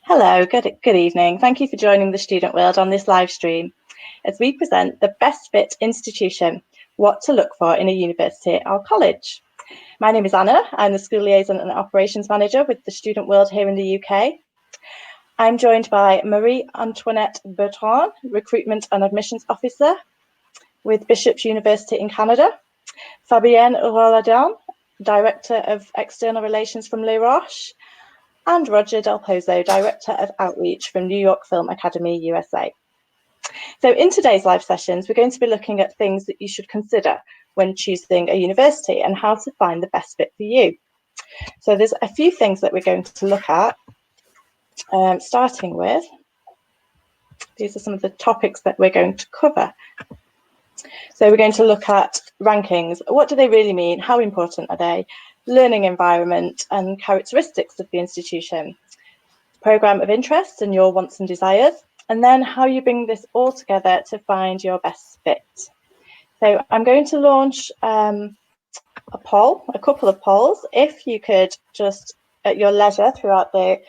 Hello, good evening. Thank you for joining the student world on this live stream as we present the best fit institution, what to look for in a university or college. My name is Anna. I'm the School Liaison and Operations Manager with the Student World here in the UK. I'm joined by Marie-Antoinette Bertrand, Recruitment and Admissions Officer with Bishop's University in Canada, Fabienne Roladin, Director of External Relations from Les Roches, and Roger Del Pozo, Director of Outreach from New York Film Academy, USA. So in today's live sessions, we're going to be looking at things that you should consider when choosing a university and how to find the best fit for you. So there's a few things that we're going to look at, starting with, these are some of the topics that we're going to cover. So we're going to look at rankings. What do they really mean? How important are they? Learning environment and characteristics of the institution, program of interest and your wants and desires, and then how you bring this all together to find your best fit. So I'm going to launch a couple of polls. If you could just at your leisure throughout the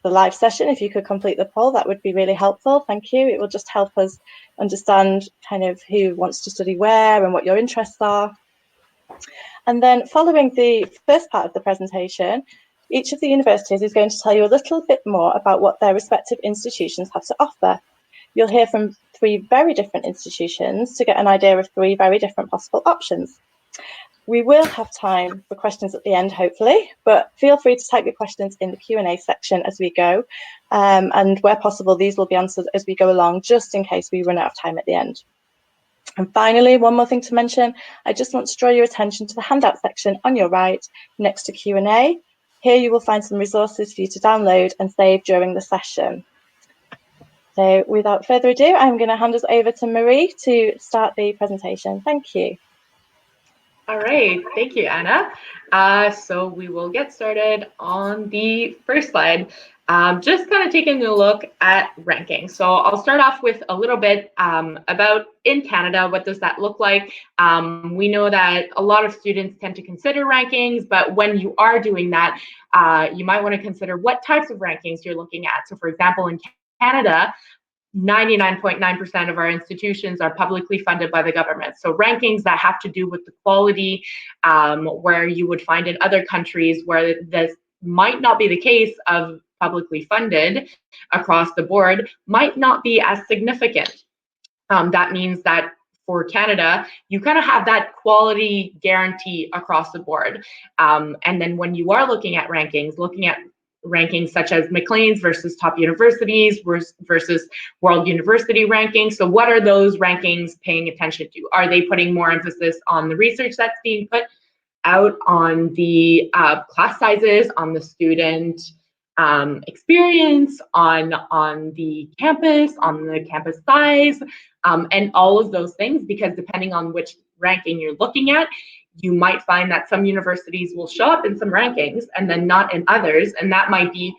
live session, if you could complete the poll, that would be really helpful. Thank you. It will just help us understand kind of who wants to study where and what your interests are. And then following the first part of the presentation, each of the universities is going to tell you a little bit more about what their respective institutions have to offer. You'll hear from 3 very different institutions to get an idea of 3 very different possible options. We will have time for questions at the end, hopefully, but feel free to type your questions in the Q&A section as we go. And where possible, these will be answered as we go along, just in case we run out of time at the end. And finally, one more thing to mention, I just want to draw your attention to the handout section on your right next to Q&A. Here you will find some resources for you to download and save during the session. So without further ado, I'm going to hand us over to Marie to start the presentation. Thank you. All right, thank you, Anna. So we will get started on the first slide. Just kind of taking a look at ranking. So I'll start off with a little bit about in Canada, what does that look like? We know that a lot of students tend to consider rankings, but when you are doing that, you might want to consider what types of rankings you're looking at. So for example, in Canada, 99.9% of our institutions are publicly funded by the government. So rankings that have to do with the quality, where you would find in other countries where this might not be the case of publicly funded across the board, might not be as significant. That means that for Canada, you kind of have that quality guarantee across the board. And then when you are looking at rankings such as Maclean's versus top universities versus world university rankings. So what are those rankings paying attention to? Are they putting more emphasis on the research that's being put out, on the class sizes, on the student experience, on the campus size, and all of those things? Because depending on which ranking you're looking at, you might find that some universities will show up in some rankings and then not in others. And that might be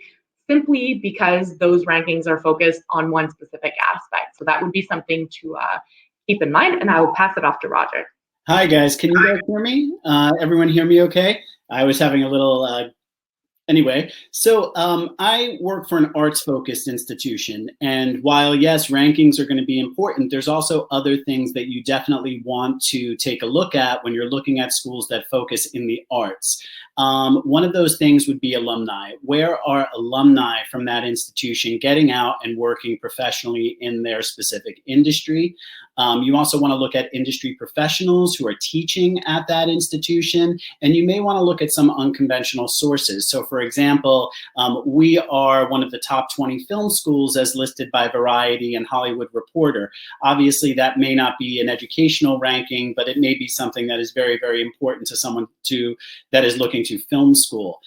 simply because those rankings are focused on one specific aspect. So that would be something to keep in mind. And I will pass it off to Roger. Hi, guys. Can you guys hear me? Everyone hear me okay? I was having a little... Anyway, so I work for an arts-focused institution, and while, yes, rankings are going to be important, there's also other things that you definitely want to take a look at when you're looking at schools that focus in the arts. One of those things would be alumni. Where are alumni from that institution getting out and working professionally in their specific industry? You also want to look at industry professionals who are teaching at that institution, and you may want to look at some unconventional sources. So for example, we are one of the top 20 film schools as listed by Variety and Hollywood Reporter. Obviously, that may not be an educational ranking, but it may be something that is very, very important to someone that is looking to film school.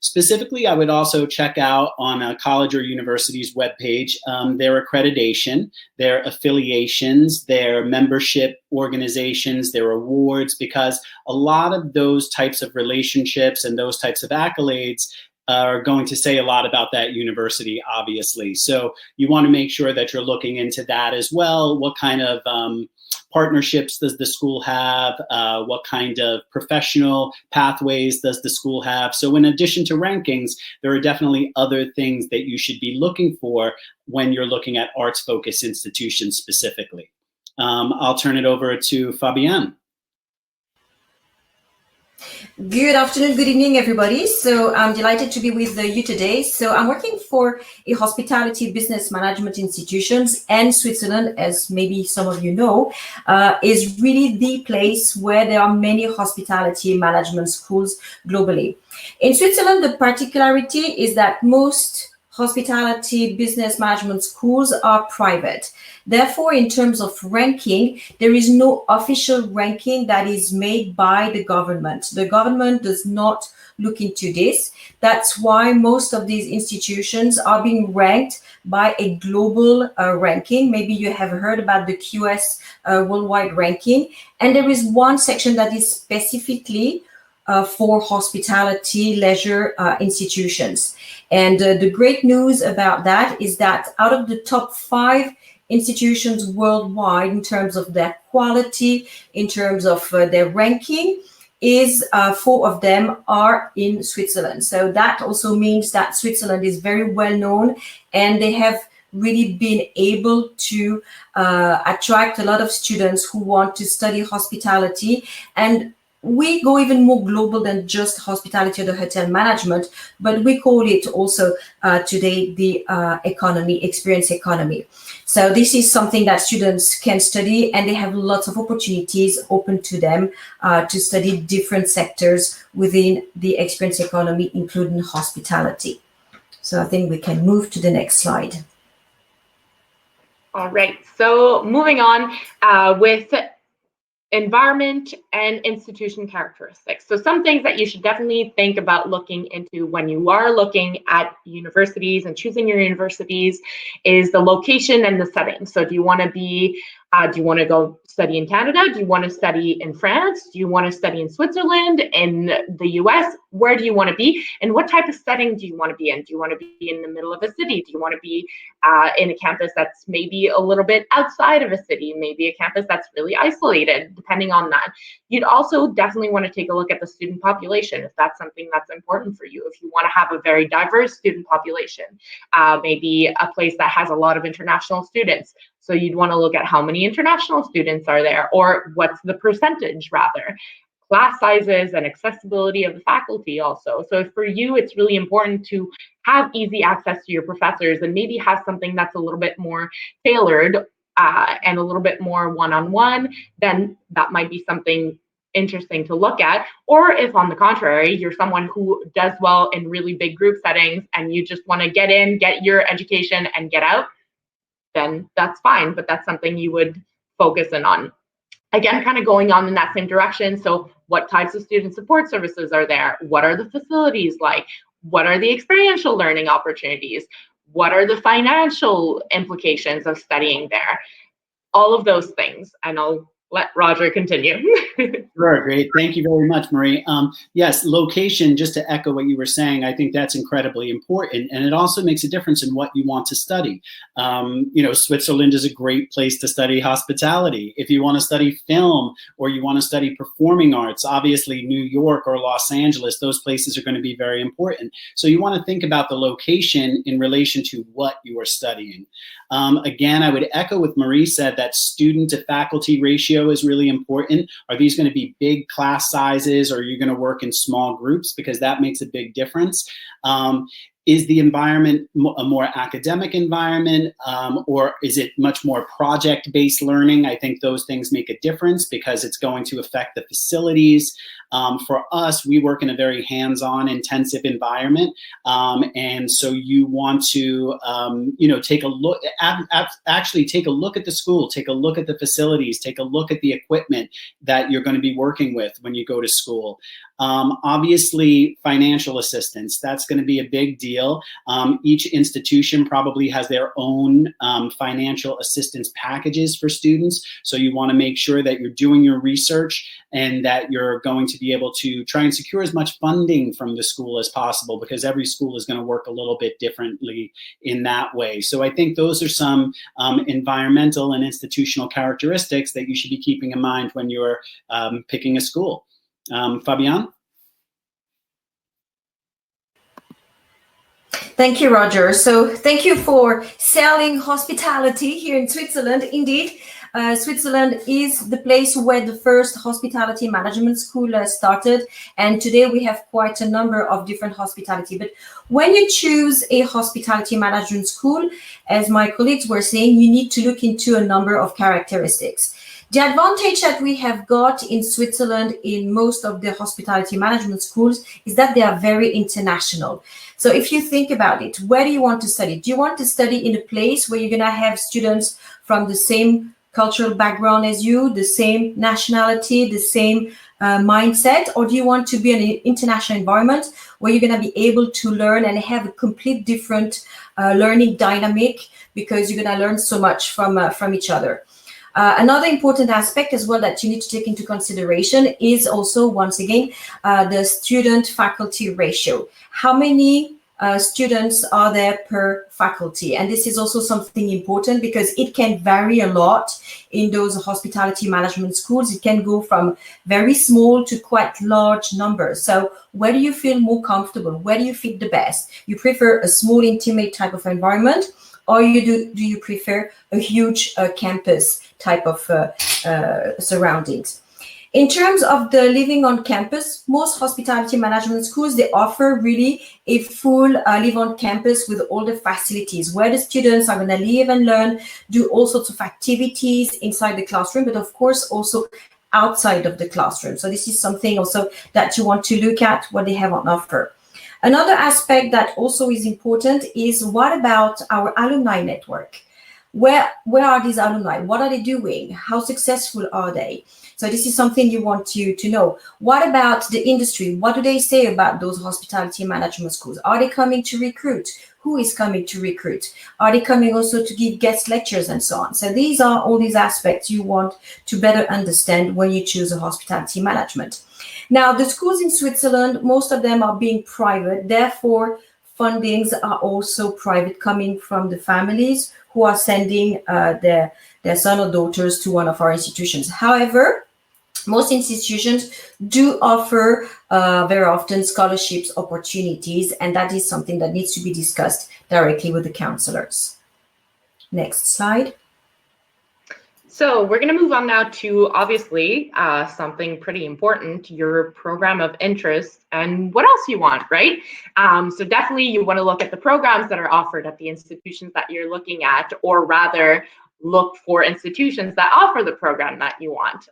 Specifically, I would also check out on a college or university's webpage their accreditation, their affiliations, their membership organizations, their awards, because a lot of those types of relationships and those types of accolades are going to say a lot about that university, obviously. So you want to make sure that you're looking into that as well. What kind of partnerships does the school have? What kind of professional pathways does the school have? So in addition to rankings, there are definitely other things that you should be looking for when you're looking at arts-focused institutions specifically. I'll turn it over to Fabienne. Good afternoon, good evening, everybody. So I'm delighted to be with you today. So I'm working for a hospitality business management institutions, and Switzerland, as maybe some of you know, is really the place where there are many hospitality management schools globally. In Switzerland, the particularity is that most hospitality business management schools are private. Therefore, in terms of ranking, there is no official ranking that is made by the government. The government does not look into this. That's why most of these institutions are being ranked by a global ranking. Maybe you have heard about the QS worldwide ranking. And there is one section that is specifically for hospitality leisure institutions. And the great news about that is that out of the top 5 institutions worldwide in terms of their quality, in terms of their ranking, is 4 of them are in Switzerland. So that also means that Switzerland is very well known, and they have really been able to attract a lot of students who want to study hospitality. And we go even more global than just hospitality or the hotel management, but we call it also today the experience economy. So this is something that students can study, and they have lots of opportunities open to them to study different sectors within the experience economy, including hospitality. So I think we can move to the next slide. All right, so moving on with environment and institution characteristics. So some things that you should definitely think about looking into when you are looking at universities and choosing your universities is the location and the setting. So do you want to go study in Canada? Do you want to study in France? Do you want to study in Switzerland, in the US? Where do you want to be? And what type of setting do you want to be in? Do you want to be in the middle of a city? Do you want to be in a campus that's maybe a little bit outside of a city? Maybe a campus that's really isolated, depending on that. You'd also definitely want to take a look at the student population if that's something that's important for you. If you want to have a very diverse student population, maybe a place that has a lot of international students. So you'd want to look at how many international students are there, or what's the percentage rather. Class sizes and accessibility of the faculty also. So for you, it's really important to have easy access to your professors and maybe have something that's a little bit more tailored and a little bit more one-on-one, then that might be something interesting to look at. Or if on the contrary, you're someone who does well in really big group settings and you just want to get in, get your education and get out, then that's fine, but that's something you would focus in on. Again, kind of going on in that same direction. So what types of student support services are there? What are the facilities like? What are the experiential learning opportunities? What are the financial implications of studying there? All of those things, and I'll let Roger continue. Sure, great. Thank you very much, Marie. Yes, location, just to echo what you were saying, I think that's incredibly important. And it also makes a difference in what you want to study. Switzerland is a great place to study hospitality. If you want to study film or you want to study performing arts, obviously New York or Los Angeles, those places are going to be very important. So you want to think about the location in relation to what you are studying. Again, I would echo what Marie said, that student to faculty ratio is really important. Are these going to be big class sizes, or are you going to work in small groups? Because that makes a big difference. Is the environment a more academic environment, or is it much more project-based learning? I think those things make a difference because it's going to affect the facilities. For us, we work in a very hands-on, intensive environment, and so you want to, take a look. Actually, take a look at the school, take a look at the facilities, take a look at the equipment that you're going to be working with when you go to school. Obviously, financial assistance, that's going to be a big deal. Each institution probably has their own financial assistance packages for students. So you want to make sure that you're doing your research and that you're going to be able to try and secure as much funding from the school as possible, because every school is going to work a little bit differently in that way. So I think those are some environmental and institutional characteristics that you should be keeping in mind when you're picking a school. Fabian? Thank you, Roger. So thank you for selling hospitality here in Switzerland. Indeed, Switzerland is the place where the first hospitality management school started. And today we have quite a number of different hospitality. But when you choose a hospitality management school, as my colleagues were saying, you need to look into a number of characteristics. The advantage that we have got in Switzerland in most of the hospitality management schools is that they are very international. So if you think about it, where do you want to study? Do you want to study in a place where you're going to have students from the same cultural background as you, the same nationality, the same mindset? Or do you want to be in an international environment where you're going to be able to learn and have a complete different learning dynamic, because you're going to learn so much from each other? Another important aspect as well that you need to take into consideration is also, once again, the student-faculty ratio. How many students are there per faculty? And this is also something important because it can vary a lot in those hospitality management schools. It can go from very small to quite large numbers. So where do you feel more comfortable? Where do you fit the best? You prefer a small, intimate type of environment, or do you prefer a huge campus type of surroundings? In terms of the living on campus, most hospitality management schools, they offer really a full live on campus with all the facilities where the students are going to live and learn, do all sorts of activities inside the classroom, but of course also outside of the classroom. So this is something also that you want to look at what they have on offer. Another aspect that also is important is, what about our alumni network? Where are these alumni? What are they doing? How successful are they? So this is something you want to know. What about the industry? What do they say about those hospitality management schools? Are they coming to recruit? Who is coming to recruit? Are they coming also to give guest lectures and so on? So these are all these aspects you want to better understand when you choose a hospitality management. Now, the schools in Switzerland, most of them are being private. Therefore, fundings are also private, coming from the families who are sending their son or daughters to one of our institutions. However, most institutions do offer very often scholarships opportunities, and that is something that needs to be discussed directly with the counselors. Next slide. So we're going to move on now to, obviously, something pretty important, your program of interest and what else you want, right? So definitely you want to look at the programs that are offered at the institutions that you're looking at, or rather look for institutions that offer the program that you want.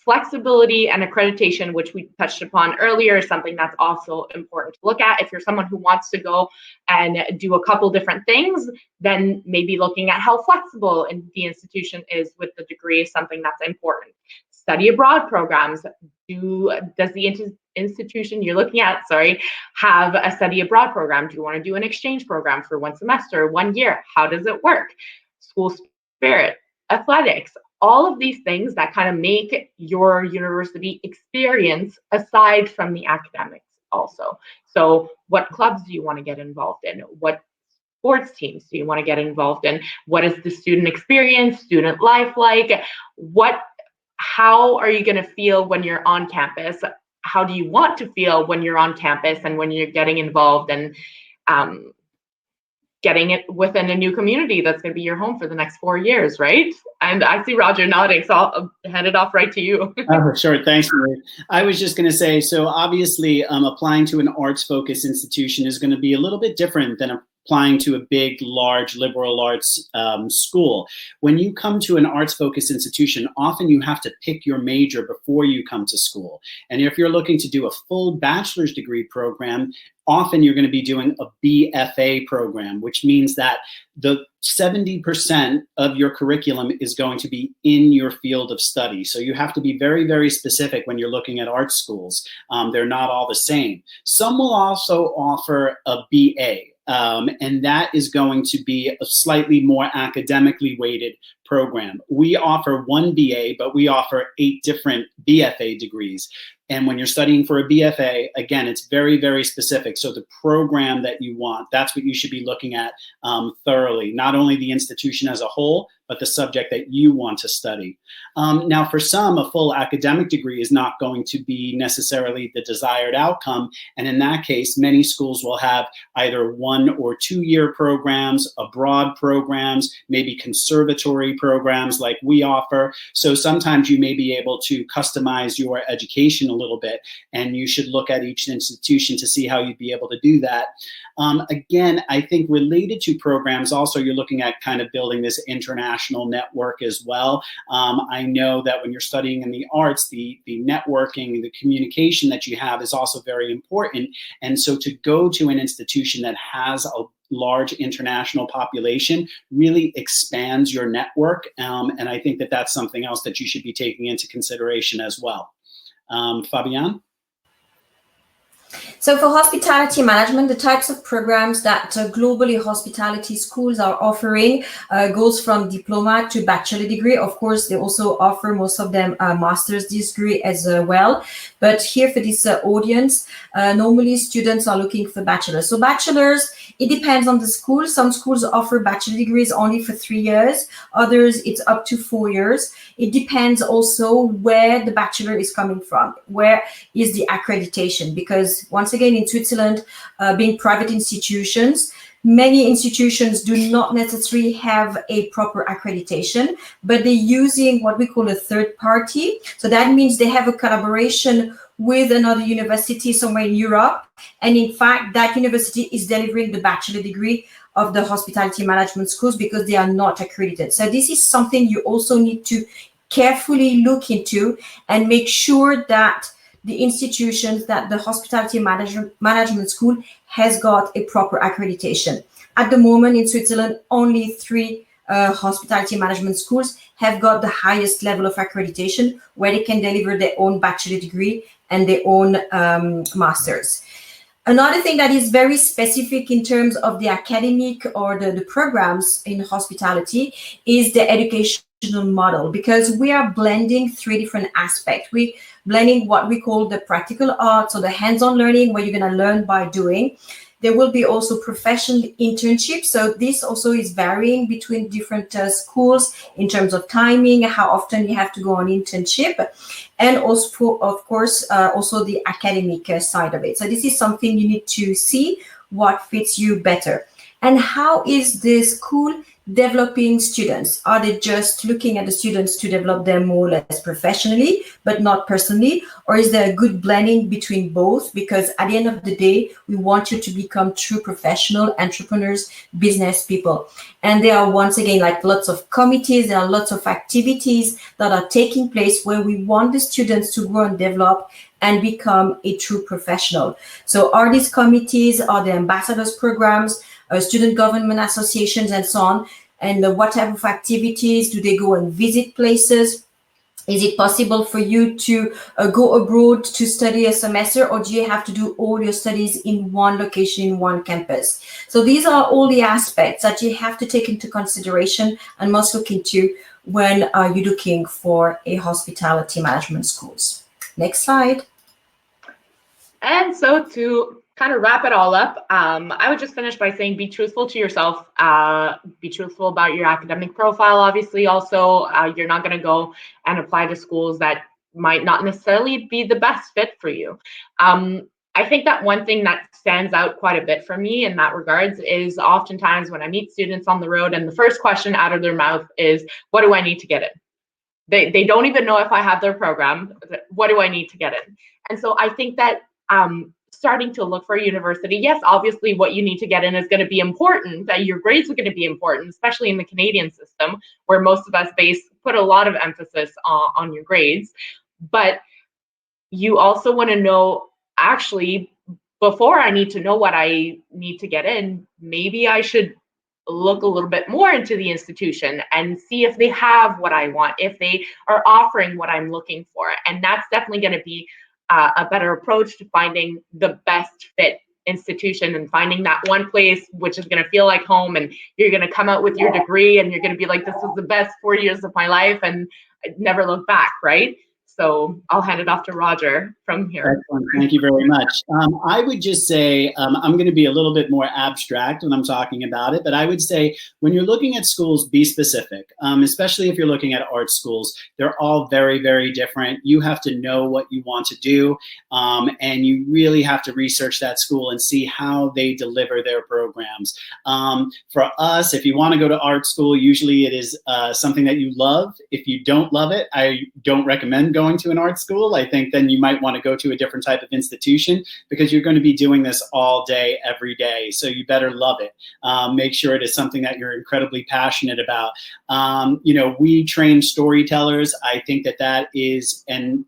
Flexibility and accreditation, which we touched upon earlier, is something that's also important to look at. If you're someone who wants to go and do a couple different things, then maybe looking at how flexible the institution is with the degree is something that's important. Study abroad programs. Does the institution you're looking at, have a study abroad program? Do you want to do an exchange program for 1 semester, 1 year? How does it work? School spirit, athletics, all of these things that kind of make your university experience aside from the academics also. So what clubs do you want to get involved in? What sports teams do you want to get involved in? What is the student experience, student life like? How are you going to feel when you're on campus? How do you want to feel when you're on campus and when you're getting involved and getting it within a new community that's going to be your home for the next 4 years, right? And I see Roger nodding, so I'll hand it off right to you. Oh, sure. Thanks, Marie. I was just going to say, so obviously applying to an arts-focused institution is going to be a little bit different than applying to a big, large liberal arts school. When you come to an arts-focused institution, often you have to pick your major before you come to school. And if you're looking to do a full bachelor's degree program, often you're going to be doing a BFA program, which means that the 70% of your curriculum is going to be in your field of study. So you have to be very, very specific when you're looking at art schools. They're not all the same. Some will also offer a BA. And that is going to be a slightly more academically weighted program. We offer one BA, but we offer 8 different BFA degrees. And when you're studying for a BFA, again, it's very, very specific. So the program that you want, that's what you should be looking at thoroughly, not only the institution as a whole, but the subject that you want to study. Now, for some, a full academic degree is not going to be necessarily the desired outcome. And in that case, many schools will have either 1 or 2 year programs, abroad programs, maybe conservatory programs like we offer. So sometimes you may be able to customize your education a little bit, and you should look at each institution to see how you'd be able to do that. Again, I think related to programs, also you're looking at kind of building this international network as well. I know that when you're studying in the arts, the networking, the communication that you have is also very important. And so to go to an institution that has a large international population really expands your network. And I think that that's something else that you should be taking into consideration as well. Fabienne? So for hospitality management, the types of programs that globally hospitality schools are offering goes from diploma to bachelor degree. Of course, they also offer, most of them, a master's degree as well. But here for this audience, normally students are looking for bachelors. So bachelors, it depends on the school. Some schools offer bachelor degrees only for 3 years. Others, it's up to 4 years. It depends also where the bachelor is coming from. Where is the accreditation? Because once again, in Switzerland, being private institutions, many institutions do not necessarily have a proper accreditation, but they're using what we call a third party. So that means they have a collaboration with another university somewhere in Europe. And in fact, that university is delivering the bachelor degree of the hospitality management schools because they are not accredited. So this is something you also need to carefully look into and make sure that the institutions, that the hospitality management school has got a proper accreditation. At the moment in Switzerland, only 3 hospitality management schools have got the highest level of accreditation where they can deliver their own bachelor degree and their own masters. Another thing that is very specific in terms of the academic or the programs in hospitality is the educational model, because we are blending 3 different aspects. We blending what we call the practical arts, or the hands-on learning, where you're going to learn by doing. There will be also professional internships. So this also is varying between different schools in terms of timing, how often you have to go on internship, and also, of course, also the academic side of it. So this is something you need to see what fits you better. And how is the school developing students? Are they just looking at the students to develop them more or less professionally, but not personally? Or is there a good blending between both? Because at the end of the day, we want you to become true professional entrepreneurs, business people. And there are, once again, like lots of committees, there are lots of activities that are taking place where we want the students to grow and develop and become a true professional. So are these committees, are the ambassadors programs, student government associations, and so on? And what type of activities? Do they go and visit places? Is it possible for you to go abroad to study a semester, or do you have to do all your studies in one location, in one campus? So these are all the aspects that you have to take into consideration and must look into when you're looking for a hospitality management schools. Next slide. And so to kind of wrap it all up, I would just finish by saying be truthful to yourself, be truthful about your academic profile. Obviously, also, you're not going to go and apply to schools that might not necessarily be the best fit for you. I think that one thing that stands out quite a bit for me in that regards is oftentimes when I meet students on the road and the first question out of their mouth is, what do I need to get in? They don't even know if I have their program. What do I need to get in? And so I think that starting to look for a university, yes, obviously what you need to get in is going to be important, that your grades are going to be important, especially in the Canadian system, where most of us put a lot of emphasis on your grades. But you also want to know, actually, before I need to know what I need to get in, maybe I should look a little bit more into the institution and see if they have what I want, if they are offering what I'm looking for. And that's definitely going to be a better approach to finding the best fit institution and finding that one place which is going to feel like home, and you're going to come out with your degree and you're going to be like, this was the best 4 years of my life, and I'd never look back, right? So I'll hand it off to Roger from here. Excellent. Thank you very much. I would just say, I'm going to be a little bit more abstract when I'm talking about it, but I would say when you're looking at schools, be specific, especially if you're looking at art schools. They're all very, very different. You have to know what you want to do, and you really have to research that school and see how they deliver their programs. For us, if you want to go to art school, usually it is something that you love. If you don't love it, I don't recommend going to an art school. I think then you might want to go to a different type of institution, because you're going to be doing this all day, every day. So you better love it. Make sure it is something that you're incredibly passionate about. We train storytellers. I think that is, and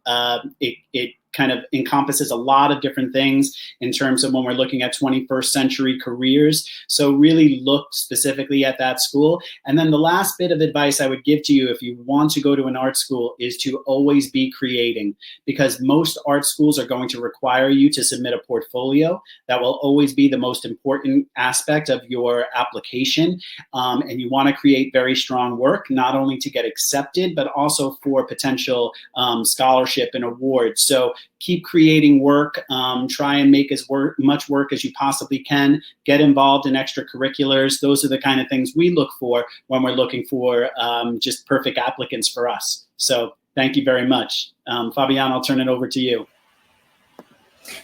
it kind of encompasses a lot of different things in terms of when we're looking at 21st century careers. So really look specifically at that school. And then the last bit of advice I would give to you if you want to go to an art school is to always be creating, because most art schools are going to require you to submit a portfolio. That will always be the most important aspect of your application. And you want to create very strong work, not only to get accepted, but also for potential scholarship and awards. So keep creating work, try and make as much work as you possibly can, get involved in extracurriculars. Those are the kind of things we look for when we're looking for just perfect applicants for us. So thank you very much. Fabienne, I'll turn it over to you.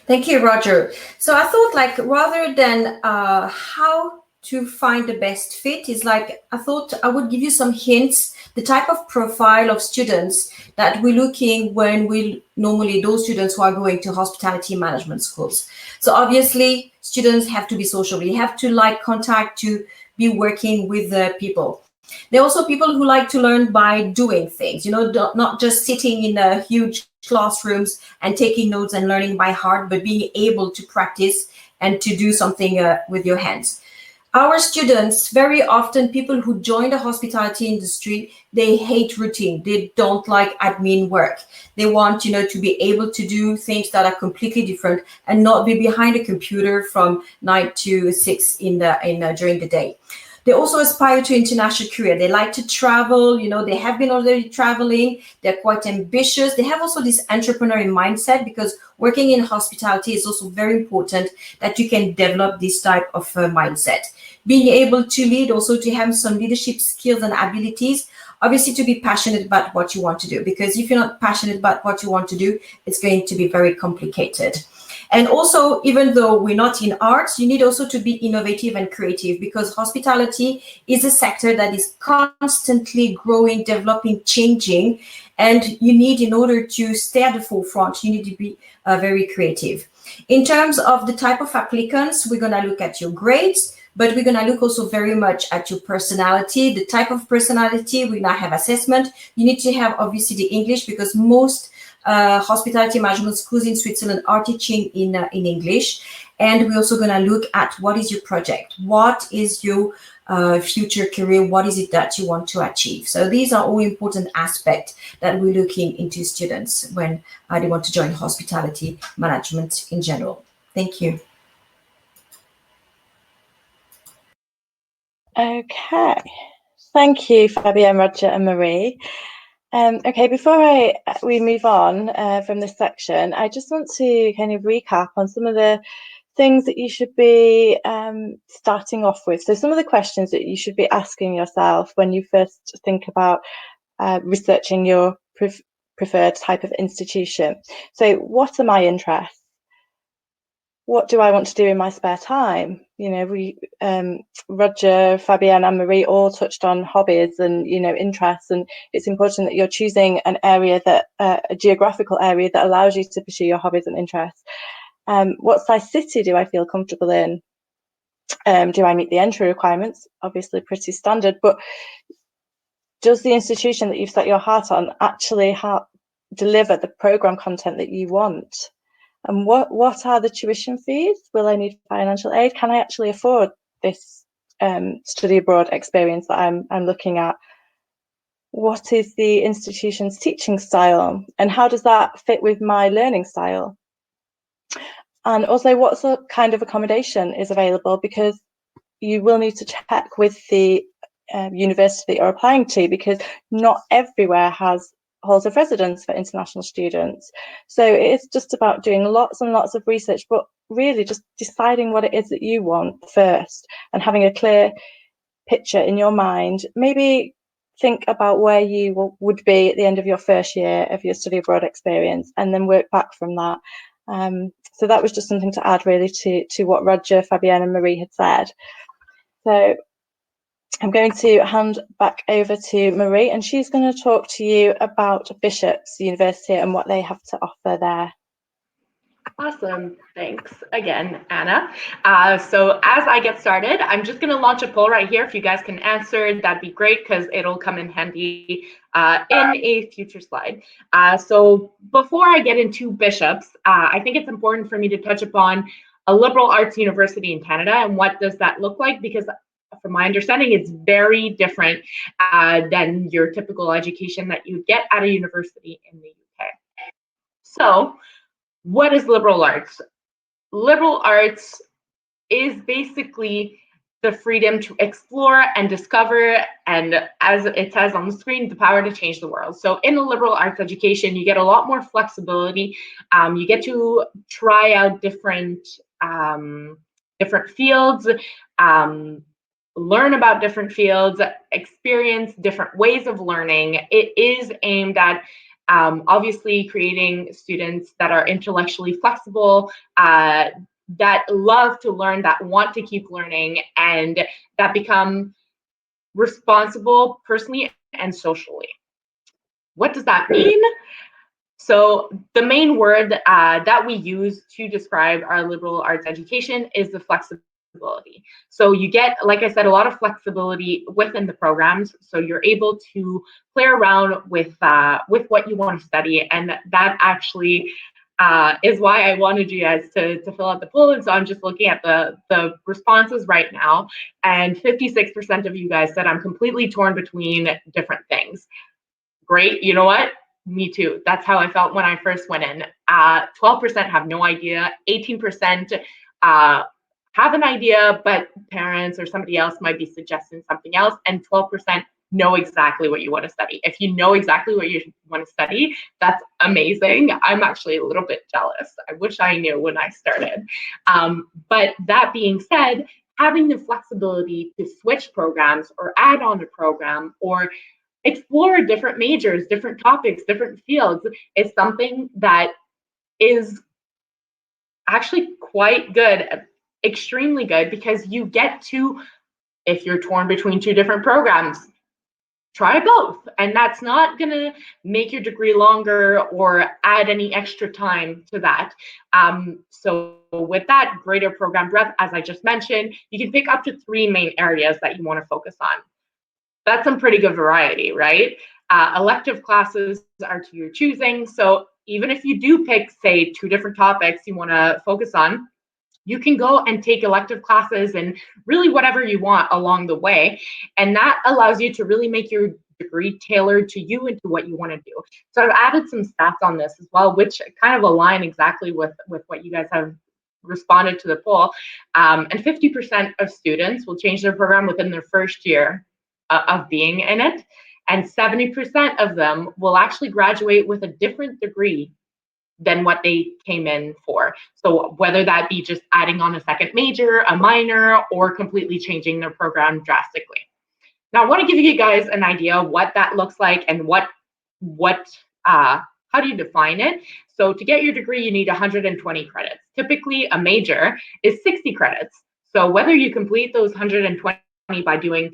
Thank you, Roger. So I thought, rather than how to find the best fit, I thought I would give you some hints, the type of profile of students that we're looking when those students who are going to hospitality management schools. So obviously students have to be social. You have to like contact, to be working with the people. There are also people who like to learn by doing things, not just sitting in a huge classrooms and taking notes and learning by heart, but being able to practice and to do something with your hands. Our students, very often people who join the hospitality industry, they hate routine. They don't like admin work. They want, to be able to do things that are completely different and not be behind a computer from 9 to 6 during the day. They also aspire to international career. They like to travel, they have been already traveling. They're quite ambitious. They have also this entrepreneurial mindset, because working in hospitality is also very important that you can develop this type of mindset. Being able to lead, also to have some leadership skills and abilities, obviously to be passionate about what you want to do, because if you're not passionate about what you want to do, it's going to be very complicated. And also, even though we're not in arts, you need also to be innovative and creative, because hospitality is a sector that is constantly growing, developing, changing. And you need, in order to stay at the forefront, you need to be very creative. In terms of the type of applicants, we're going to look at your grades, but we're going to look also very much at your personality, the type of personality. We now have assessment. You need to have, obviously, the English, because most hospitality management schools in Switzerland are teaching in English. And we're also going to look at what is your project, what is your future career, what is it that you want to achieve. So these are all important aspects that we're looking into students when they want to join hospitality management in general. Thank you. Okay, thank you, Fabienne, Roger and Marie. Okay, before we move on from this section, I just want to kind of recap on some of the things that you should be starting off with. So some of the questions that you should be asking yourself when you first think about researching your preferred type of institution. So what are my interests? What do I want to do in my spare time? Roger, Fabienne and Marie all touched on hobbies and, interests. And it's important that you're choosing an area a geographical area that allows you to pursue your hobbies and interests. What size city do I feel comfortable in? Do I meet the entry requirements? Obviously pretty standard, but does the institution that you've set your heart on actually deliver the program content that you want? And what are the tuition fees? Will I need financial aid? Can I actually afford this study abroad experience that I'm looking at? What is the institution's teaching style, and how does that fit with my learning style? And also, what sort kind of accommodation is available, because you will need to check with the university you're applying to, because not everywhere has halls of residence for international students. So it's just about doing lots and lots of research, but really just deciding what it is that you want first and having a clear picture in your mind. Maybe think about where you would be at the end of your first year of your study abroad experience, and then work back from that. So that was just something to add really to what Roger, Fabienne and Marie had said. So I'm going to hand back over to Marie, and she's going to talk to you about Bishop's University and what they have to offer there. Awesome. Thanks again, Anna. So as I get started, I'm just going to launch a poll right here. If you guys can answer, that'd be great, because it'll come in handy in a future slide. So before I get into Bishop's, I think it's important for me to touch upon a liberal arts university in Canada and what does that look like, because from my understanding, it's very different than your typical education that you get at a university in the UK. So what is liberal arts? Liberal arts is basically the freedom to explore and discover, and as it says on the screen, the power to change the world. So in a liberal arts education, you get a lot more flexibility. You get to try out different fields, learn about different fields, experience different ways of learning. It is aimed at obviously creating students that are intellectually flexible, that love to learn, that want to keep learning, and that become responsible personally and socially. What does that mean? So the main word that we use to describe our liberal arts education is the flexibility. So you get, like I said, a lot of flexibility within the programs. So you're able to play around with what you want to study, and that actually is why I wanted you guys to fill out the poll. And so I'm just looking at the responses right now, and 56% of you guys said I'm completely torn between different things. Great, you know what? Me too. That's how I felt when I first went in. 12% have no idea. 18% have an idea, but parents or somebody else might be suggesting something else. And 12% know exactly what you want to study. If you know exactly what you want to study, that's amazing. I'm actually a little bit jealous. I wish I knew when I started. But that being said, having the flexibility to switch programs or add on a program or explore different majors, different topics, different fields is something that is actually quite good, extremely good, because you get to, if you're torn between two different programs, try both. And that's not going to make your degree longer or add any extra time to that. So with that greater program breadth, as I just mentioned, you can pick up to 3 main areas that you want to focus on. That's some pretty good variety, right? Elective classes are to your choosing. So even if you do pick, say, 2 different topics you want to focus on, you can go and take elective classes and really whatever you want along the way. And that allows you to really make your degree tailored to you and to what you want to do. So I've added some stats on this as well, which kind of align exactly with what you guys have responded to the poll. And 50% of students will change their program within their first year of being in it. And 70% of them will actually graduate with a different degree than what they came in for. So whether that be just adding on a second major, a minor, or completely changing their program drastically. Now I want to give you guys an idea of what that looks like and how do you define it? So to get your degree, you need 120 credits. Typically a major is 60 credits. So whether you complete those 120 by doing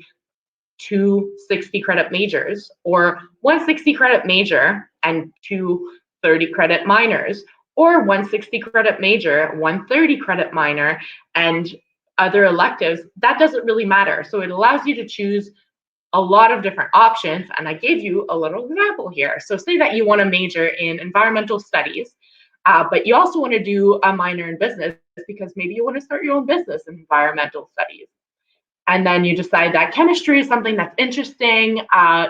2 60 credit majors or 1 60 credit major and 2 30 credit minors, or 1 60 credit major, 1 30 credit minor, and other electives, that doesn't really matter. So it allows you to choose a lot of different options. And I gave you a little example here. So say that you want to major in environmental studies. But you also want to do a minor in business because maybe you want to start your own business in environmental studies. And then you decide that chemistry is something that's interesting.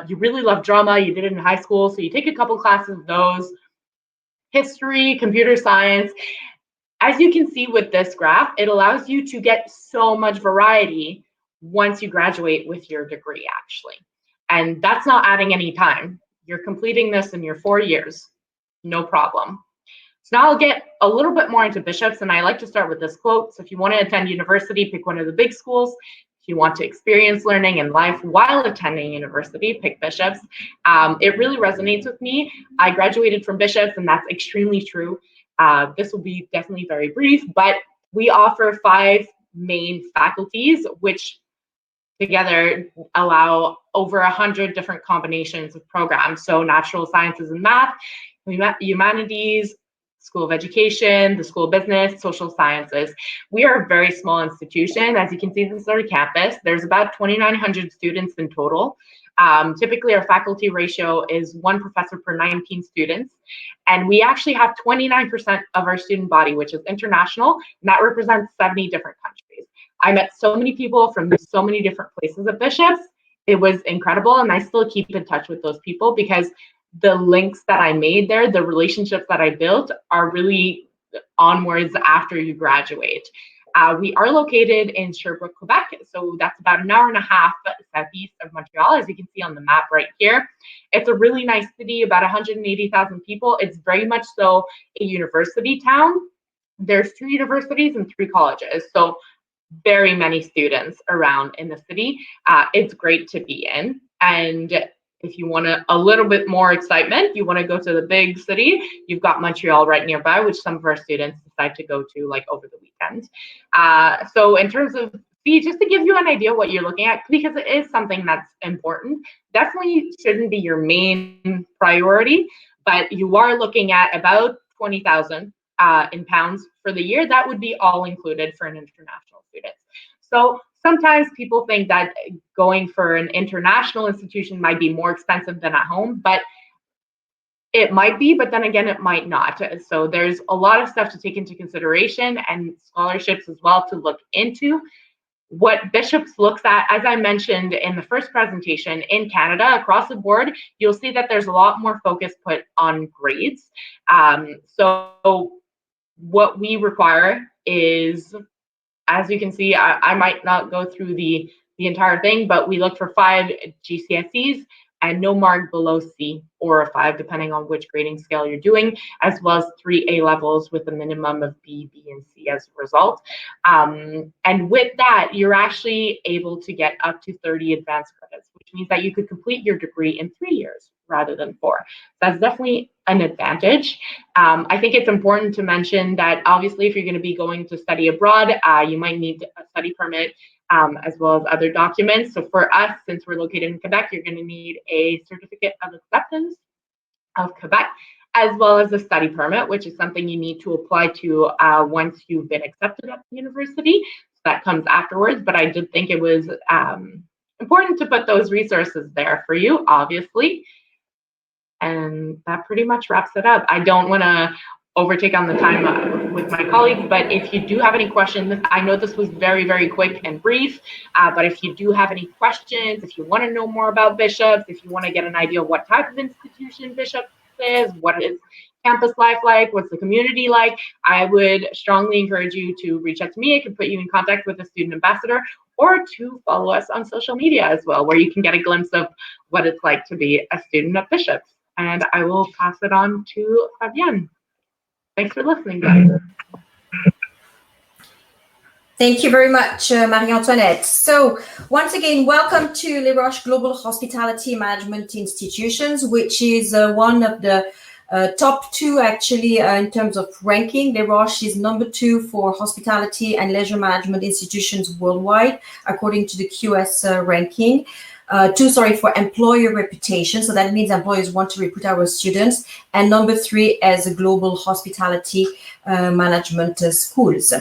You really love drama. You did it in high school, so you take a couple classes of those. History, computer science. As you can see with this graph, it allows you to get so much variety once you graduate with your degree, actually. And that's not adding any time. You're completing this in your 4 years, no problem. So now I'll get a little bit more into bishops, and I like to start with this quote. So if you want to attend university, pick one of the big schools. If you want to experience learning in life while attending university, pick bishops. It really resonates with me. I graduated from bishops, and that's extremely true. This will be definitely very brief, but we offer 5 main faculties, which together allow over 100 different combinations of programs. So natural sciences and math, humanities, School of Education, the School of Business, Social Sciences. We are a very small institution. As you can see, this is our campus. There's about 2,900 students in total. Typically, our faculty ratio is 1 professor per 19 students. And we actually have 29% of our student body, which is international, and that represents 70 different countries. I met so many people from so many different places at Bishops. It was incredible, and I still keep in touch with those people because the links that I made there, the relationships that I built are really onwards after you graduate. We are located in Sherbrooke, Quebec, so that's about an hour and a half southeast of Montreal, as you can see on the map right here. It's a really nice city, about 180,000 people. It's very much so a university town. There's 2 universities and 3 colleges, so very many students around in the city. It's great to be in, and if you want a little bit more excitement, you want to go to the big city, you've got Montreal right nearby, which some of our students decide to go to like over the weekend. So in terms of fee, just to give you an idea what you're looking at, because it is something that's important, definitely shouldn't be your main priority, but you are looking at about 20,000 in pounds for the year. That would be all included for an international student. So sometimes people think that going for an international institution might be more expensive than at home, but it might be, but then again, it might not. So there's a lot of stuff to take into consideration and scholarships as well to look into. What Bishops looks at, as I mentioned in the first presentation, in Canada, across the board, you'll see that there's a lot more focus put on grades. So what we require is, as you can see, I might not go through the entire thing, but we look for 5 GCSEs and no mark below C or a 5, depending on which grading scale you're doing, as well as 3 A levels with a minimum of B, and C as a result. And with that, you're actually able to get up to 30 advanced credits, which means that you could complete your degree in 3 years rather than 4. That's definitely an advantage. I think it's important to mention that obviously if you're going to be going to study abroad, you might need a study permit as well as other documents. So for us, since we're located in Quebec, you're going to need a certificate of acceptance of Quebec, as well as a study permit, which is something you need to apply to once you've been accepted at the university. So that comes afterwards, but I did think it was important to put those resources there for you, obviously. And that pretty much wraps it up. I don't want to overtake on the time with my colleagues, but if you do have any questions, I know this was very, very quick and brief, but if you do have any questions, if you want to know more about Bishops, if you want to get an idea of what type of institution Bishops is, what is campus life like, what's the community like, I would strongly encourage you to reach out to me. I can put you in contact with a student ambassador, or to follow us on social media as well, where you can get a glimpse of what it's like to be a student at Bishops. And I will pass it on to Fabienne. Thanks for listening, guys. Thank you very much, Marie-Antoinette. So once again, welcome to Les Roches Global Hospitality Management Institutions, which is one of the top 2 actually in terms of ranking. Les Roches is number 2 for hospitality and leisure management institutions worldwide, according to the QS ranking. 2, for employer reputation. So that means employers want to recruit our students. And number 3 as a global hospitality management schools.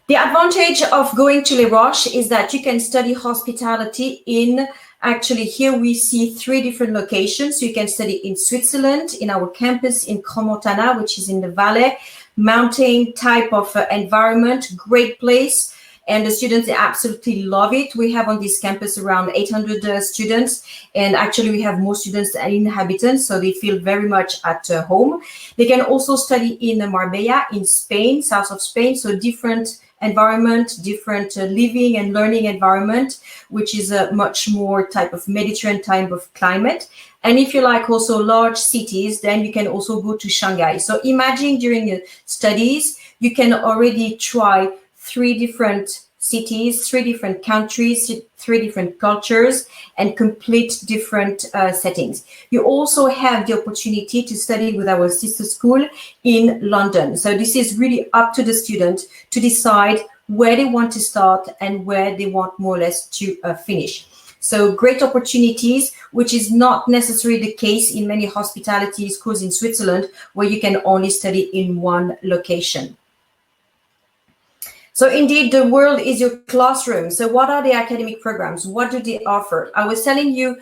The advantage of going to Les Roches is that you can study hospitality in Actually, here we see 3 different locations. So you can study in Switzerland, in our campus in Crans-Montana, which is in the Valais, mountain type of environment, great place. And the students, they absolutely love it. We have on this campus around 800 students, and actually we have more students than inhabitants, so they feel very much at home. They can also study in Marbella, in Spain, south of Spain, so different environment, different living and learning environment, which is a much more type of Mediterranean type of climate. And if you like also large cities, then you can also go to Shanghai. So imagine during your studies, you can already try 3 different cities, 3 different countries, 3 different cultures, and complete different settings. You also have the opportunity to study with our sister school in London. So this is really up to the student to decide where they want to start and where they want more or less to finish. So great opportunities, which is not necessarily the case in many hospitality schools in Switzerland, where you can only study in one location. So indeed, the world is your classroom. So what are the academic programs? What do they offer? I was telling you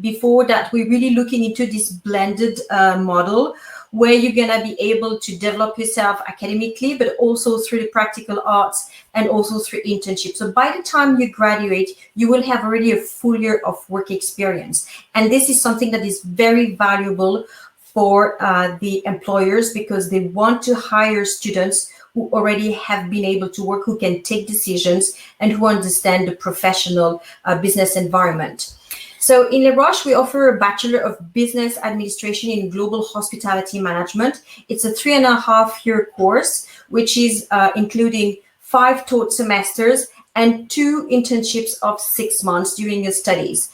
before that we're really looking into this blended model where you're going to be able to develop yourself academically, but also through the practical arts and also through internships. So by the time you graduate, you will have already a full year of work experience. And this is something that is very valuable for the employers because they want to hire students who already have been able to work, who can take decisions, and who understand the professional business environment. So in Les Roches, we offer a Bachelor of Business Administration in Global Hospitality Management. It's a 3.5-year course, which is including 5 taught semesters and 2 internships of 6 months during your studies.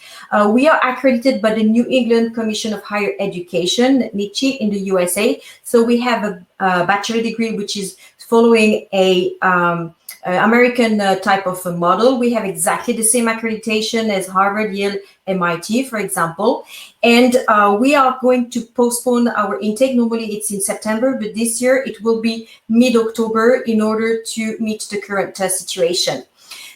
We are accredited by the New England Commission of Higher Education, NICHE, in the USA. So we have a bachelor degree, which is following a American type of a model. We have exactly the same accreditation as Harvard, Yale, MIT, for example. And we are going to postpone our intake. Normally it's in September, but this year it will be mid-October in order to meet the current situation.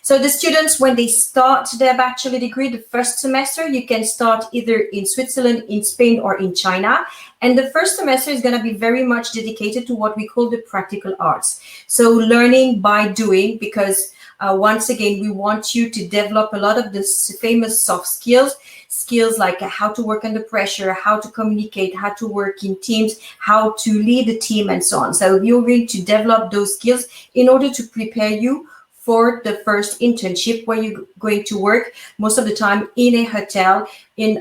So the students, when they start their bachelor degree, the first semester, you can start either in Switzerland, in Spain, or in China. And the first semester is going to be very much dedicated to what we call the practical arts. So learning by doing, because once again, we want you to develop a lot of the famous soft skills like how to work under pressure, how to communicate, how to work in teams, how to lead a team, and so on. So you're going to develop those skills in order to prepare you for the first internship, where you're going to work most of the time in a hotel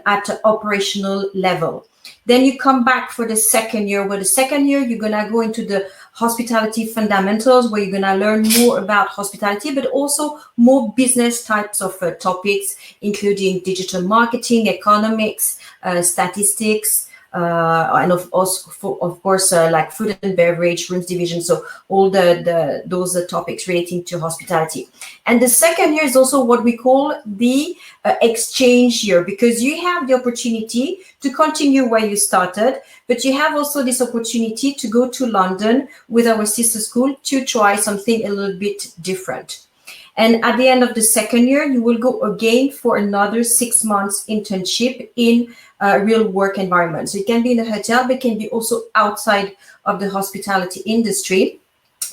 at an operational level. Then you come back for the second year, where the second year you're gonna go into the hospitality fundamentals, where you're gonna learn more about hospitality, but also more business types of topics, including digital marketing, economics, statistics, and of course, like food and beverage, rooms division. So all those topics relating to hospitality. And the second year is also what we call the exchange year, because you have the opportunity to continue where you started, but you have also this opportunity to go to London with our sister school to try something a little bit different. And at the end of the second year, you will go again for another 6 months internship in a real work environment. So it can be in a hotel, but it can be also outside of the hospitality industry,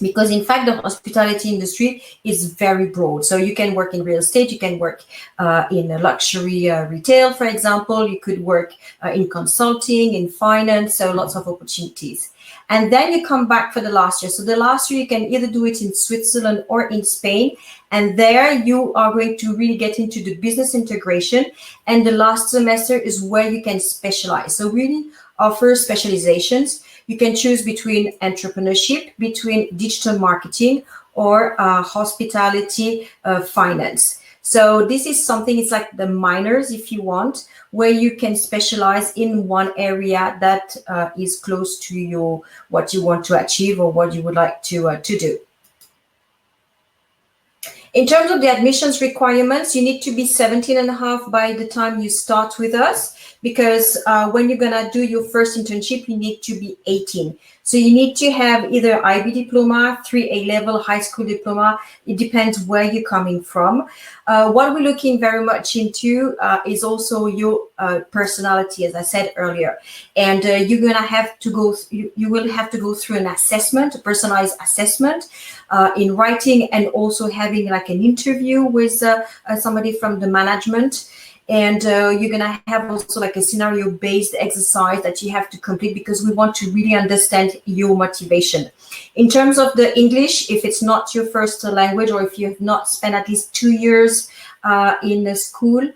because in fact, the hospitality industry is very broad. So you can work in real estate, you can work in luxury retail, for example, you could work in consulting, in finance, so lots of opportunities. And then you come back for the last year. So the last year, you can either do it in Switzerland or in Spain. And there you are going to really get into the business integration. And the last semester is where you can specialize. So really offer specializations. You can choose between entrepreneurship, between digital marketing, or hospitality finance. So this is something, it's like the minors, if you want, where you can specialize in one area that is close to what you want to achieve or what you would like to do. In terms of the admissions requirements, you need to be 17.5 by the time you start with us, because when you're going to do your first internship, you need to be 18. So you need to have either IB diploma, 3 A-level, high school diploma. It depends where you're coming from. What we're looking very much into is also your personality, as I said earlier. And you're gonna have to go. You will have to go through an assessment, a personalized assessment, in writing, and also having like an interview with somebody from the management. And you're gonna have also like a scenario-based exercise that you have to complete, because we want to really understand your motivation. In terms of the English, if it's not your first language, or if you have not spent at least 2 years in a school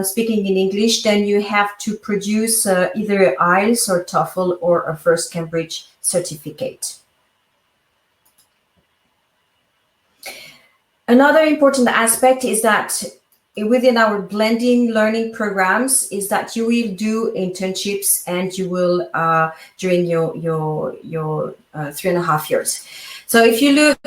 speaking in English, then you have to produce either IELTS or TOEFL or a first Cambridge certificate. Another important aspect is that within our blending learning programs is that you will do internships, and you will during your 3.5 years. So if you look,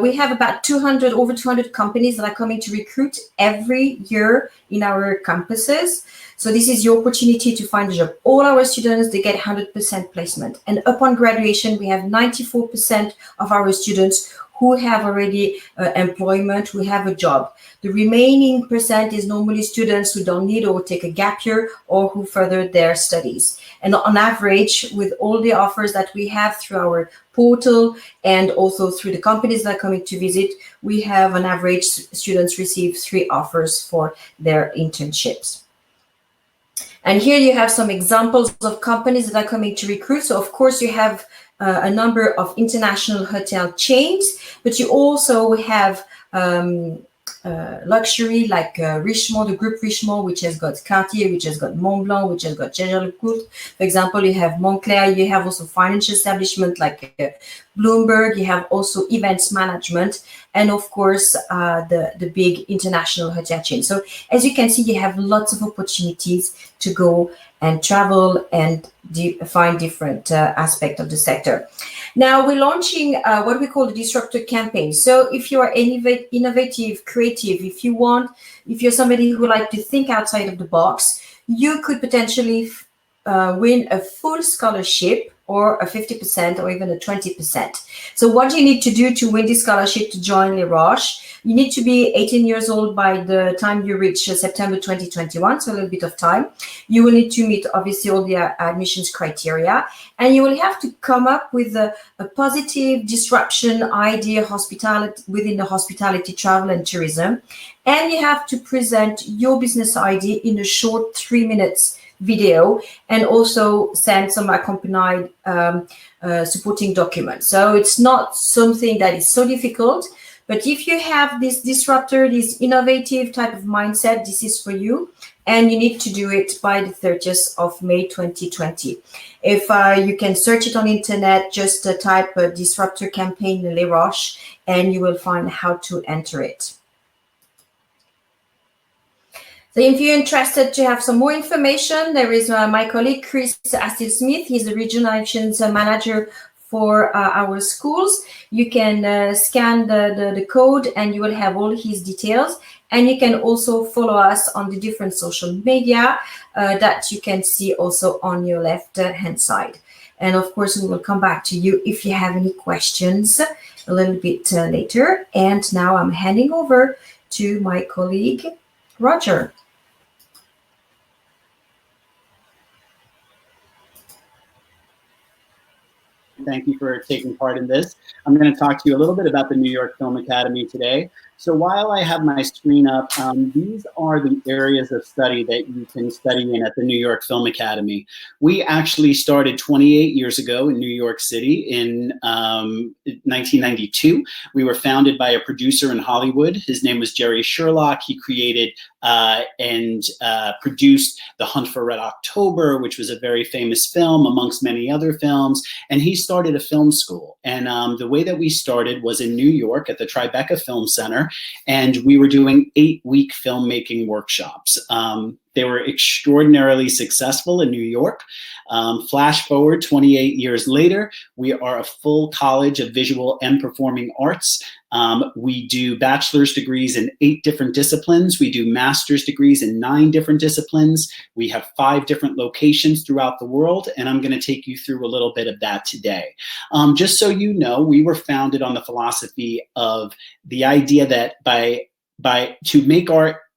we have about over 200 companies that are coming to recruit every year in our campuses. So this is your opportunity to find a job. All our students, they get 100% placement. And upon graduation, we have 94% of our students who have already employment, who have a job. The remaining percent is normally students who don't need or take a gap year, or who further their studies. And on average, with all the offers that we have through our portal and also through the companies that are coming to visit, we have on average students receive 3 offers for their internships. And here you have some examples of companies that are coming to recruit. So of course you have a number of international hotel chains, but you also have luxury like Richemont, the group Richemont, which has got Cartier, which has got Montblanc, which has got Jaeger-LeCoultre. For example, you have Montclair. You have also financial establishment like Bloomberg. You have also events management, and of course the big international hotel chain. So as you can see, you have lots of opportunities to go and travel and find different aspects of the sector. Now we're launching what we call the disruptor campaign. So if you are innovative, creative, if you're somebody who like to think outside of the box, you could potentially win a full scholarship, or a 50% or even a 20%. So what do you need to do to win this scholarship to join Les Roches? You need to be 18 years old by the time you reach September 2021, so a little bit of time. You will need to meet obviously all the admissions criteria, and you will have to come up with a positive disruption idea within the hospitality, travel and tourism. And you have to present your business idea in a short 3 minutes video, and also send some accompanied supporting documents. So it's not something that is so difficult, but if you have this disruptor, this innovative type of mindset, this is for you, and you need to do it by the 30th of May 2020. If you can search it on internet, just type disruptor campaign Les Roches, and you will find how to enter it. So if you're interested to have some more information, there is my colleague, Chris Astil-Smith. He's the Regional Actions Manager for our schools. You can scan the code, and you will have all his details. And you can also follow us on the different social media that you can see also on your left-hand side. And of course, we will come back to you if you have any questions a little bit later. And now I'm handing over to my colleague, Roger. Thank you for taking part in this. I'm going to talk to you a little bit about the New York Film Academy today. So while I have my screen up, these are the areas of study that you can study in at the New York Film Academy. We actually started 28 years ago in New York City in 1992. We were founded by a producer in Hollywood. His name was Jerry Sherlock. He created and produced The Hunt for Red October, which was a very famous film amongst many other films. And he started a film school. And the way that we started was in New York at the Tribeca Film Center. And we were doing 8-week filmmaking workshops. They were extraordinarily successful in New York. Flash forward 28 years later, we are a full college of visual and performing arts. We do bachelor's degrees in 8 different disciplines. We do master's degrees in 9 different disciplines. We have 5 different locations throughout the world, and I'm going to take you through a little bit of that today. Just so you know, we were founded on the philosophy of the idea that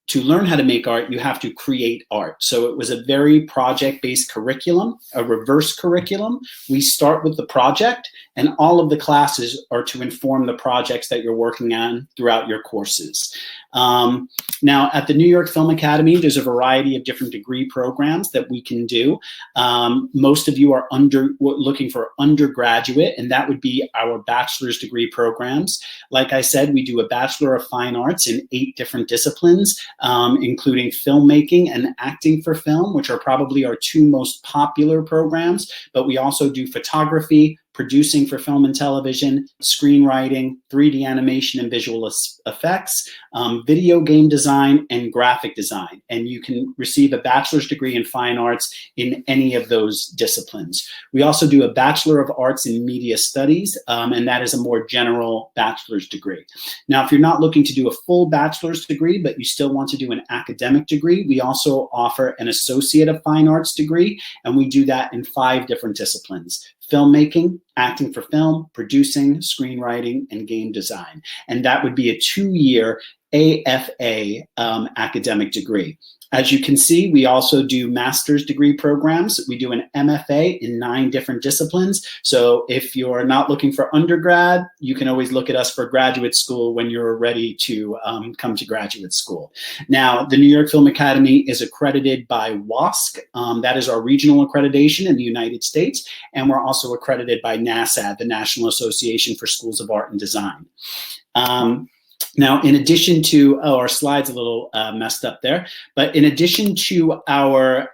to learn how to make art, you have to create art. So it was a very project-based curriculum, a reverse curriculum. We start with the project, and all of the classes are to inform the projects that you're working on throughout your courses. Now, at the New York Film Academy, there's a variety of different degree programs that we can do. Most of you are looking for undergraduate, and that would be our bachelor's degree programs. Like I said, we do a Bachelor of Fine Arts in 8 different disciplines, including filmmaking and acting for film, which are probably our 2 most popular programs, but we also do photography, producing for film and television, screenwriting, 3D animation and visual effects, video game design, and graphic design. And you can receive a bachelor's degree in fine arts in any of those disciplines. We also do a Bachelor of Arts in Media Studies, and that is a more general bachelor's degree. Now, if you're not looking to do a full bachelor's degree, but you still want to do an academic degree, we also offer an Associate of Fine Arts degree, and we do that in 5 different disciplines: filmmaking, acting for film, producing, screenwriting, and game design. And that would be a 2-year AFA academic degree. As you can see, we also do master's degree programs. We do an MFA in 9 different disciplines. So if you're not looking for undergrad, you can always look at us for graduate school when you're ready to come to graduate school. Now, the New York Film Academy is accredited by WASC. That is our regional accreditation in the United States. And we're also accredited by NASAD, the National Association for Schools of Art and Design. Now, in addition to, our slide's a little messed up there, but in addition to our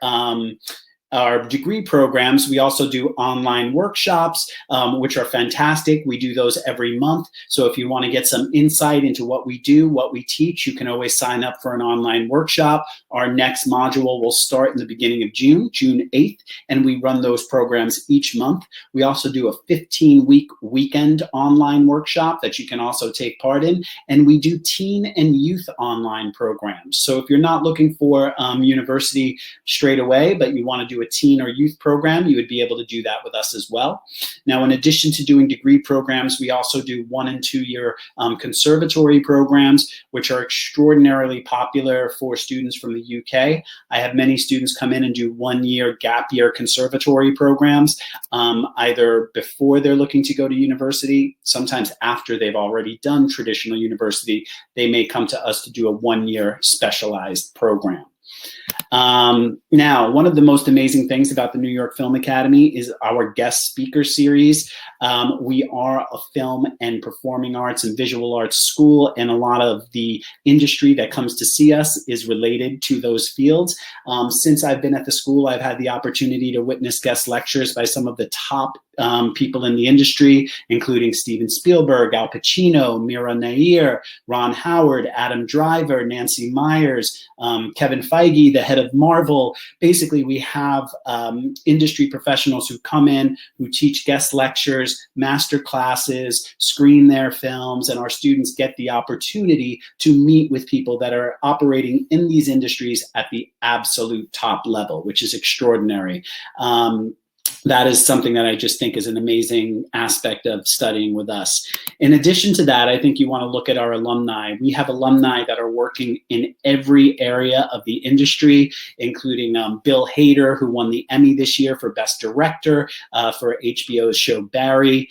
degree programs, we also do online workshops, which are fantastic. We do those every month. So if you want to get some insight into what we do, what we teach, you can always sign up for an online workshop. Our next module will start in the beginning of June 8th, and we run those programs each month. We also do a 15-week weekend online workshop that you can also take part in, and we do teen and youth online programs. So if you're not looking for university straight away, but you want to do a teen or youth program, you would be able to do that with us as well. Now, in addition to doing degree programs, we also do 1- and 2-year conservatory programs, which are extraordinarily popular for students from the UK. I have many students come in and do 1-year gap year conservatory programs, either before they're looking to go to university, sometimes after they've already done traditional university, they may come to us to do a 1-year specialized program. Now, one of the most amazing things about the New York Film Academy is our guest speaker series. We are a film and performing arts and visual arts school, and a lot of the industry that comes to see us is related to those fields. Since I've been at the school, I've had the opportunity to witness guest lectures by some of the top people in the industry, including Steven Spielberg, Al Pacino, Mira Nair, Ron Howard, Adam Driver, Nancy Myers, Kevin Feige, the head of Marvel. Basically, we have industry professionals who come in, who teach guest lectures, master classes, screen their films, and our students get the opportunity to meet with people that are operating in these industries at the absolute top level, which is extraordinary. That is something that I just think is an amazing aspect of studying with us. In addition to that, I think you want to look at our alumni. We have alumni that are working in every area of the industry, including Bill Hader, who won the Emmy this year for Best Director for HBO's show Barry.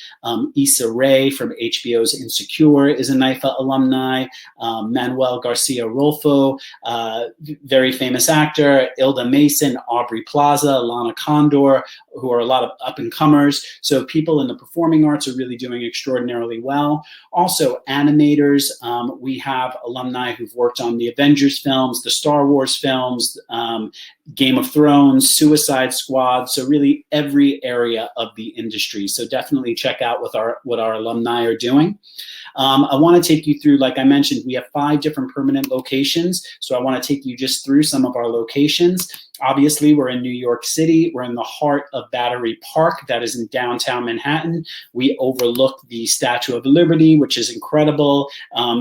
Issa Rae from HBO's Insecure is a NYFA alumni. Manuel Garcia Rolfo, very famous actor. Ilda Mason, Aubrey Plaza, Lana Condor, who are for a lot of up-and-comers. So people in the performing arts are really doing extraordinarily well. Also, animators. We have alumni who've worked on the Avengers films, the Star Wars films, Game of Thrones, Suicide Squad, so really every area of the industry. So definitely check out what our alumni are doing. I want to take you through, like I mentioned, we have 5 different permanent locations. So I want to take you just through some of our locations. Obviously, we're in New York City. We're in the heart of Battery Park, that is in downtown Manhattan. We overlook the Statue of Liberty, which is incredible.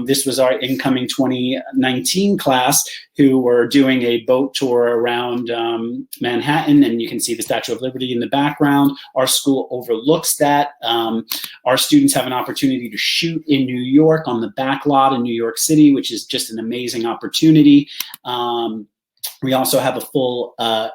This was our incoming 2019 class who were doing a boat tour around Manhattan, and you can see the Statue of Liberty in the background. Our school overlooks that. Our students have an opportunity to shoot in New York on the back lot in New York City, which is just an amazing opportunity. We also have a full,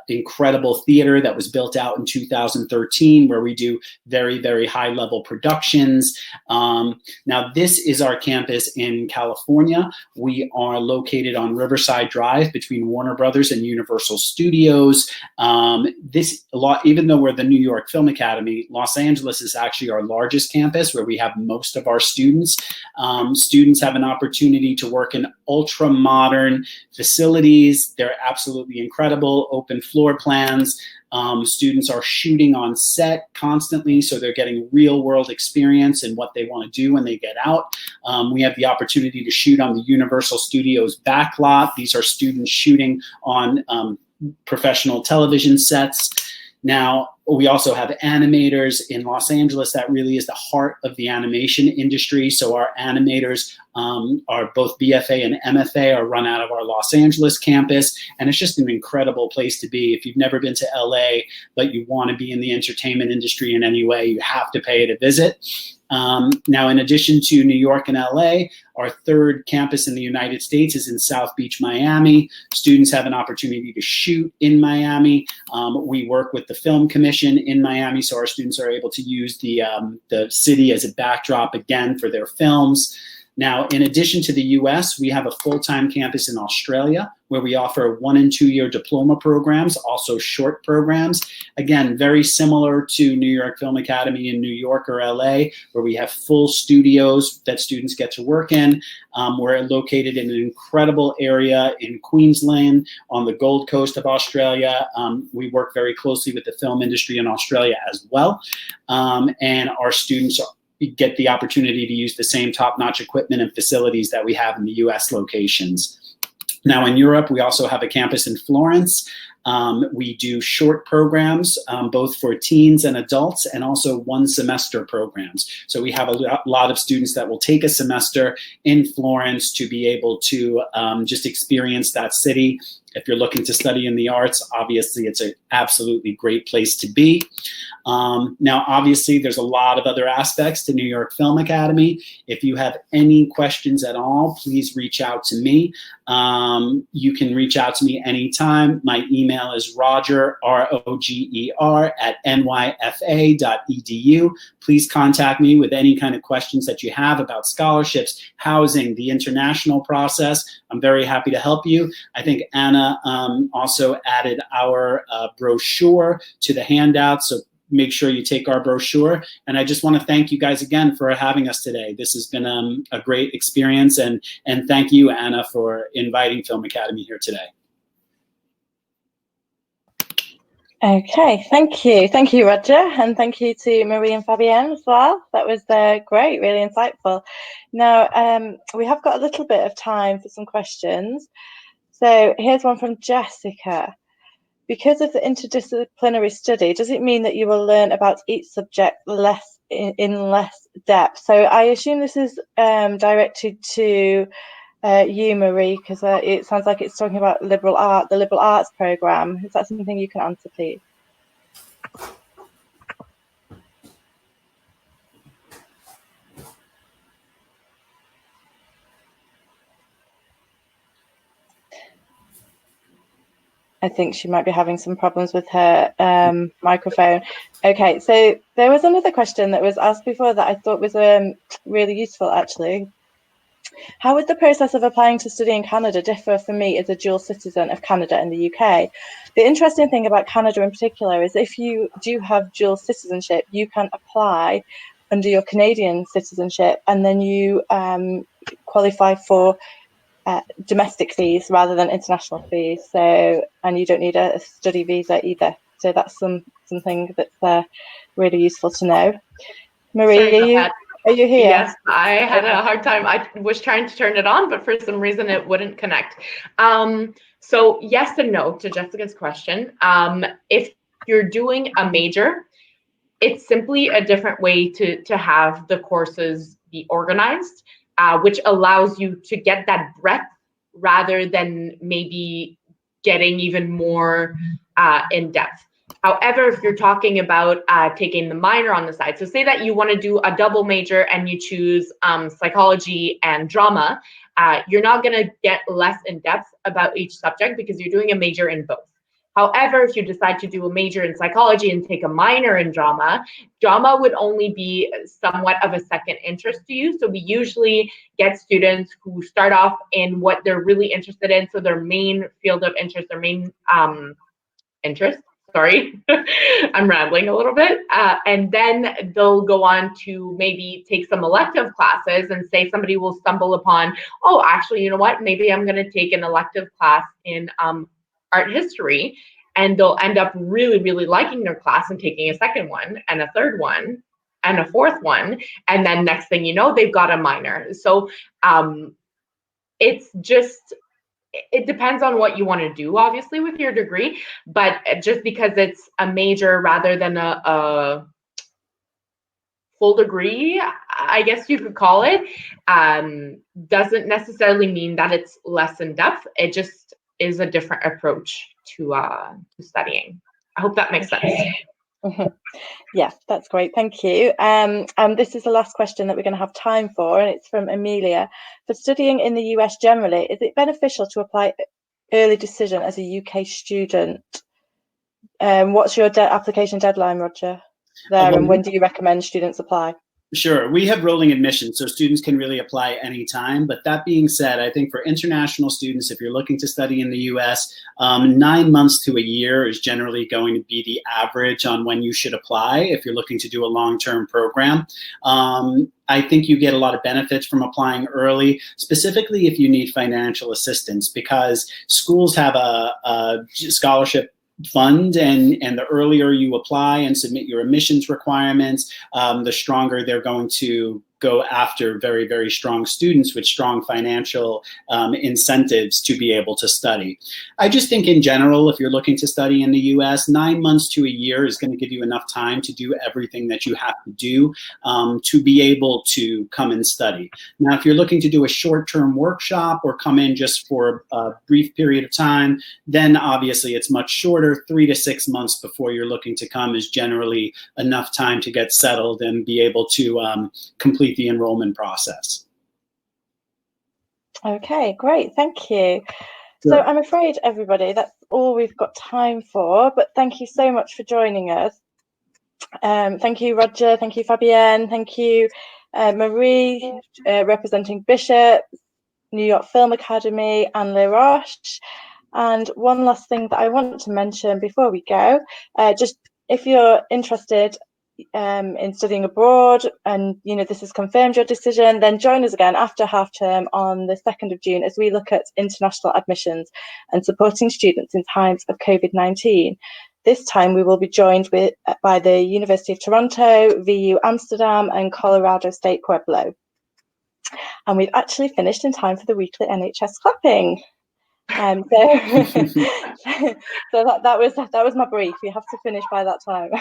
incredible theater that was built out in 2013 where we do very, very high-level productions. Now, this is our campus in California. We are located on Riverside Drive between Warner Brothers and Universal Studios. Even though we're the New York Film Academy, Los Angeles is actually our largest campus where we have most of our students. Students have an opportunity to work in ultra-modern facilities. They're absolutely incredible, open floor plans. Students are shooting on set constantly, so they're getting real world experience in what they want to do when they get out. We have the opportunity to shoot on the Universal Studios backlot. These are students shooting on professional television sets. Now, we also have animators in Los Angeles. That really is the heart of the animation industry. So our animators are both BFA and MFA are run out of our Los Angeles campus. And it's just an incredible place to be. If you've never been to LA, but you want to be in the entertainment industry in any way, you have to pay to visit. Now, in addition to New York and LA, our 3rd campus in the United States is in South Beach, Miami. Students have an opportunity to shoot in Miami. We work with the Film Commission in Miami, so our students are able to use the city as a backdrop again for their films. Now, in addition to the US, we have a full-time campus in Australia where we offer 1- and 2-year diploma programs, also short programs. Again, very similar to New York Film Academy in New York or LA, where we have full studios that students get to work in. We're located in an incredible area in Queensland on the Gold Coast of Australia. We work very closely with the film industry in Australia as well. And our students get the opportunity to use the same top-notch equipment and facilities that we have in the US locations. Now in Europe, we also have a campus in Florence. We do short programs, both for teens and adults, and also 1-semester programs. So we have a lot of students that will take a semester in Florence to be able to just experience that city. If you're looking to study in the arts, obviously it's an absolutely great place to be. Now, obviously, there's a lot of other aspects to New York Film Academy. If you have any questions at all, please reach out to me. You can reach out to me anytime. My email is roger, R-O-G-E-R, @nyfa.edu. Please contact me with any kind of questions that you have about scholarships, housing, the international process. I'm very happy to help you. I think Anna also added our brochure to the handout, so make sure you take our brochure. And I just want to thank you guys again for having us today. This has been a great experience, and thank you, Anna, for inviting Film Academy here today. Okay, thank you. Thank you, Roger, and thank you to Marie and Fabienne as well. That was great, really insightful. Now, we have got a little bit of time for some questions. So here's one from Jessica. Because of the interdisciplinary study, does it mean that you will learn about each subject in less depth? So I assume this is directed to you, Marie, because it sounds like it's talking about the liberal arts program. Is that something you can answer, please? I think she might be having some problems with her microphone. Okay, so there was another question that was asked before that I thought was really useful, actually. How would the process of applying to study in Canada differ for me as a dual citizen of Canada and the UK? The interesting thing about Canada in particular is if you do have dual citizenship, you can apply under your Canadian citizenship, and then you qualify for domestic fees rather than international fees. So, and you don't need a study visa either. So that's something that's really useful to know. Marie, are you here? Yes, I had a hard time. I was trying to turn it on, but for some reason it wouldn't connect. So yes and no to Jessica's question. If you're doing a major, it's simply a different way to have the courses be organized, which allows you to get that breadth rather than maybe getting even more in depth. However, if you're talking about taking the minor on the side, so say that you want to do a double major and you choose psychology and drama, you're not going to get less in depth about each subject because you're doing a major in both. However, if you decide to do a major in psychology and take a minor in drama, drama would only be somewhat of a second interest to you. So we usually get students who start off in what they're really interested in. So their main field of interest, their main interest, sorry, I'm rambling a little bit. And then they'll go on to maybe take some elective classes, and say somebody will stumble upon, oh, actually, you know what, maybe I'm going to take an elective class in art history, and they'll end up really, really liking their class and taking a second one and a third one and a fourth one. And then next thing you know, they've got a minor. So it's just, it depends on what you want to do, obviously, with your degree, but just because it's a major rather than a full degree, I guess you could call it, doesn't necessarily mean that it's less in depth. It just is a different approach to studying. I hope that makes sense. Yeah, that's great. Thank you. This is the last question that we're going to have time for, and it's from Amelia. For studying in the US generally, is it beneficial to apply early decision as a UK student? What's your application deadline, Roger, there, and when do you recommend students apply? Sure. We have rolling admissions, so students can really apply anytime. But that being said, I think for international students, if you're looking to study in the US, 9 months to a year is generally going to be the average on when you should apply if you're looking to do a long-term program. I think you get a lot of benefits from applying early, specifically if you need financial assistance, because schools have a scholarship fund, and the earlier you apply and submit your admissions requirements, the stronger they're going to go after very, very strong students with strong financial incentives to be able to study. I just think in general, if you're looking to study in the US, 9 months to a year is going to give you enough time to do everything that you have to do to be able to come and study. Now, if you're looking to do a short-term workshop or come in just for a brief period of time, then obviously it's much shorter. 3 to 6 months before you're looking to come is generally enough time to get settled and be able to complete the enrollment process. Okay, great. Thank you. Sure. So I'm afraid, everybody, that's all we've got time for, but thank you so much for joining us. Thank you, Roger. Thank you, Fabienne. Thank you, Marie, representing Bishop, New York Film Academy, and Le Roche. And one last thing that I want to mention before we go, just if you're interested in studying abroad and this has confirmed your decision, then join us again after half term on the 2nd of June as we look at international admissions and supporting students in times of COVID-19. This time we will be joined by the University of Toronto, VU Amsterdam, and Colorado State Pueblo. And we've actually finished in time for the weekly NHS clapping. So that was my brief. You have to finish by that time.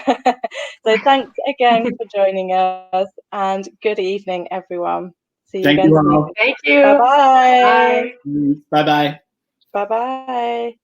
So thanks again for joining us, and good evening, everyone. See you again soon. Thank you. Bye-bye. Bye-bye. Bye-bye.